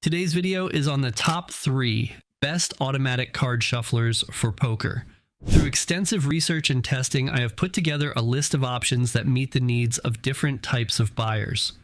Today's video is on the top 3 best automatic card shufflers for poker. Through extensive research and testing, I have put together a list of options that meet the needs of different types of buyers.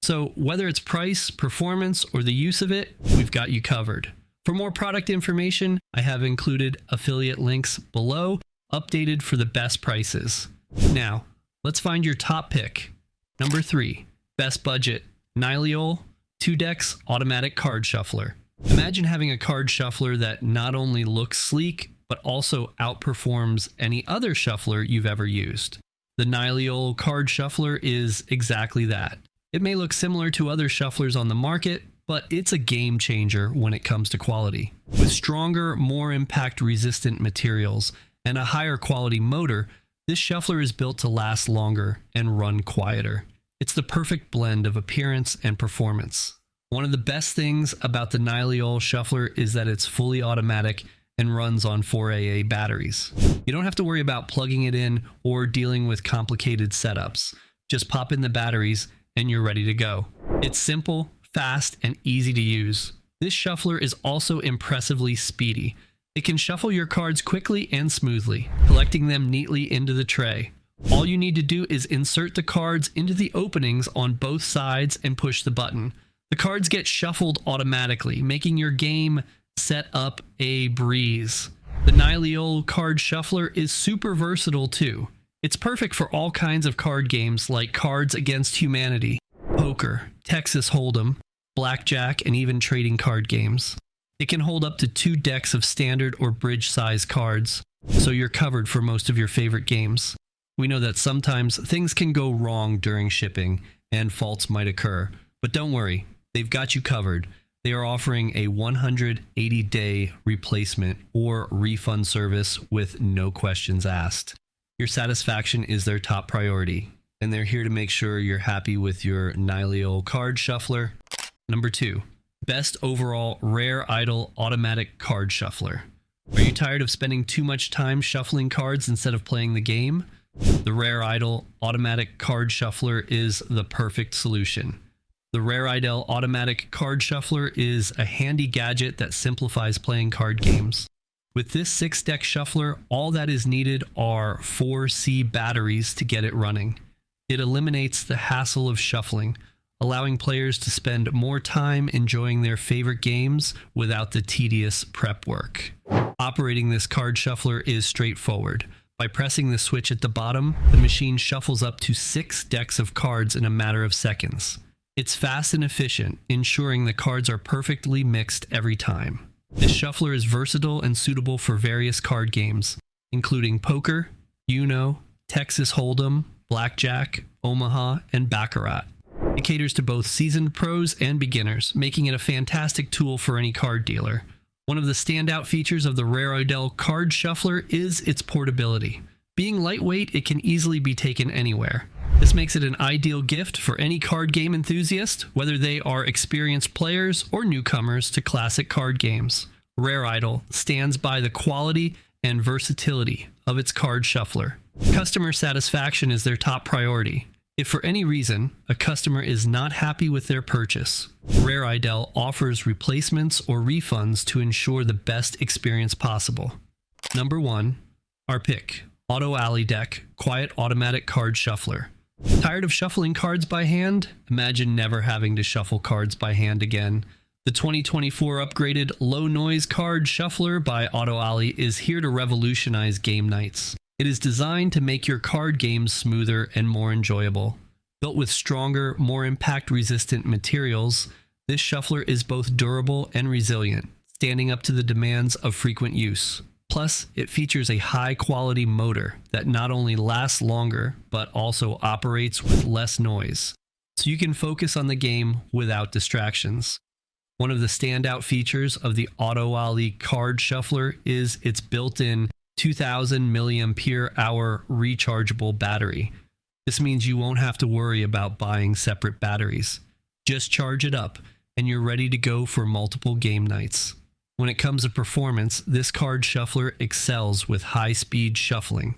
So whether it's price, performance, or the use of it, we've got you covered. For more product information, I have included affiliate links below, updated for the best prices. Now, let's find your top pick. Number 3, best budget, Nileole 2-decks automatic card shuffler. Imagine having a card shuffler that not only looks sleek, but also outperforms any other shuffler you've ever used. The Nileole card shuffler is exactly that. It may look similar to other shufflers on the market, but it's a game changer when it comes to quality. With stronger, more impact-resistant materials and a higher quality motor, this shuffler is built to last longer and run quieter. It's the perfect blend of appearance and performance. One of the best things about the Nileole shuffler is that it's fully automatic and runs on 4AA batteries. You don't have to worry about plugging it in or dealing with complicated setups. Just pop in the batteries and you're ready to go. It's simple, fast, and easy to use. This shuffler is also impressively speedy. It can shuffle your cards quickly and smoothly, collecting them neatly into the tray. All you need to do is insert the cards into the openings on both sides and push the button. The cards get shuffled automatically, making your game set up a breeze. The Nileole card shuffler is super versatile too. It's perfect for all kinds of card games like Cards Against Humanity, poker, Texas Hold'em, blackjack, and even trading card games. It can hold up to 2 decks of standard or bridge size cards, so you're covered for most of your favorite games. We know that sometimes things can go wrong during shipping and faults might occur, but don't worry, they've got you covered. They are offering a 180-day replacement or refund service with no questions asked. Your satisfaction is their top priority, and they're here to make sure you're happy with your Nileole card shuffler. Number 2, best overall Rareidel Automatic Card Shuffler. Are you tired of spending too much time shuffling cards instead of playing the game? The Rareidel Automatic Card Shuffler is the perfect solution. The Rareidel Automatic Card Shuffler is a handy gadget that simplifies playing card games. With this 6-deck shuffler, all that is needed are 4C batteries to get it running. It eliminates the hassle of shuffling, allowing players to spend more time enjoying their favorite games without the tedious prep work. Operating this card shuffler is straightforward. By pressing the switch at the bottom, the machine shuffles up to 6 decks of cards in a matter of seconds. It's fast and efficient, ensuring the cards are perfectly mixed every time. This shuffler is versatile and suitable for various card games, including poker, Uno, Texas Hold'em, blackjack, Omaha, and baccarat. It caters to both seasoned pros and beginners, making it a fantastic tool for any card dealer. One of the standout features of the Rareidel Card Shuffler is its portability. Being lightweight, it can easily be taken anywhere. This makes it an ideal gift for any card game enthusiast, whether they are experienced players or newcomers to classic card games. Rareidel stands by the quality and versatility of its card shuffler. Customer satisfaction is their top priority. If for any reason a customer is not happy with their purchase, Rareidel offers replacements or refunds to ensure the best experience possible. Number 1, our pick, AutoAli Deck Quiet Automatic Card Shuffler. Tired of shuffling cards by hand? Imagine never having to shuffle cards by hand again. The 2024 upgraded Low Noise Card Shuffler by AutoAli is here to revolutionize game nights. It is designed to make your card games smoother and more enjoyable. Built with stronger, more impact-resistant materials, this shuffler is both durable and resilient, standing up to the demands of frequent use. Plus, it features a high-quality motor that not only lasts longer, but also operates with less noise, so you can focus on the game without distractions. One of the standout features of the AutoAli Card Shuffler is its built-in 2000 mAh rechargeable battery. This means you won't have to worry about buying separate batteries. Just charge it up, and you're ready to go for multiple game nights. When it comes to performance, this card shuffler excels with high-speed shuffling.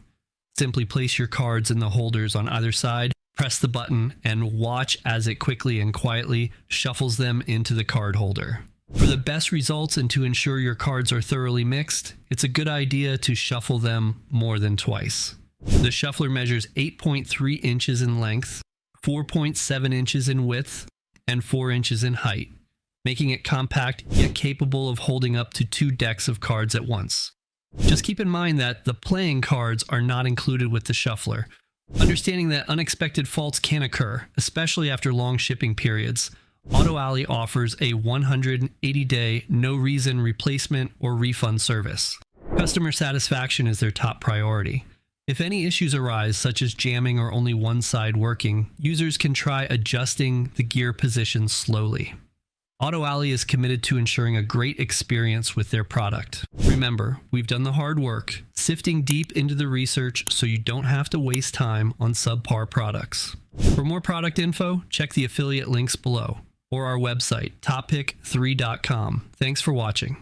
Simply place your cards in the holders on either side Press the button and watch as it quickly and quietly shuffles them into the card holder. For the best results and to ensure your cards are thoroughly mixed, it's a good idea to shuffle them more than twice. The shuffler measures 8.3 inches in length, 4.7 inches in width, and 4 inches in height, making it compact yet capable of holding up to 2 decks of cards at once. Just keep in mind that the playing cards are not included with the shuffler. Understanding that unexpected faults can occur, especially after long shipping periods, AutoAli offers a 180-day no-reason replacement or refund service. Customer satisfaction is their top priority. If any issues arise, such as jamming or only one side working, users can try adjusting the gear position slowly. AutoAli is committed to ensuring a great experience with their product. Remember, we've done the hard work, sifting deep into the research so you don't have to waste time on subpar products. For more product info, check the affiliate links below or our website, toppick3.com. Thanks for watching.